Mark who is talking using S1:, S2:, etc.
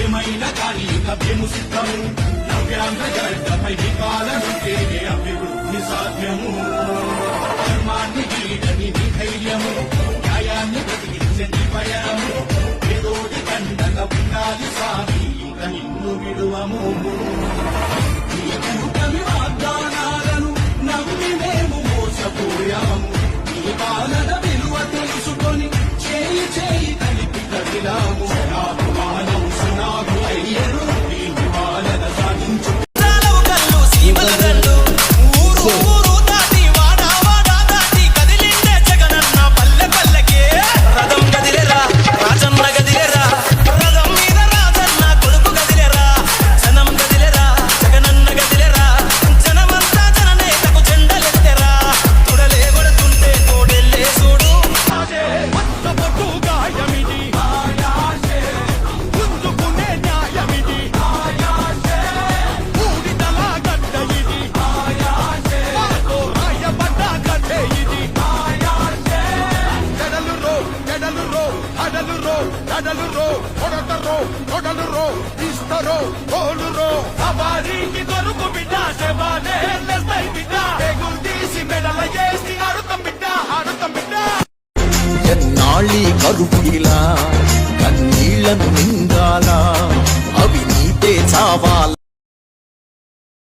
S1: ఏమైనా కానీ మేము సిద్ధము నవ్యాంధ్ర గడ్డపై పాలనుంటే అభివృద్ధి సాధ్యము ధర్మాన్ని వీడని ధైర్యము న్యాయాన్ని బ్రతికించే భయము ఏదోటి కండగా ఉండాలి సాగి ఇక నిన్ను విడువము ఈ కూటమి వాగ్దానాలను నమ్మి మేము మోసపోయాము ఈ పాలన విలువ తెలుసుకొని చేయి చేయి కలిపి కదిలాము సవారీకి కొరకు బిడ్డ సేవానే బిడ్డ తీసి మెడల చేసి ఆడుతాం బిడ్డ ఆడుతాం బిడ్డ
S2: ఎన్నాళ్ళీ కరుపుడిలా కన్నీళ్లను మింగాలా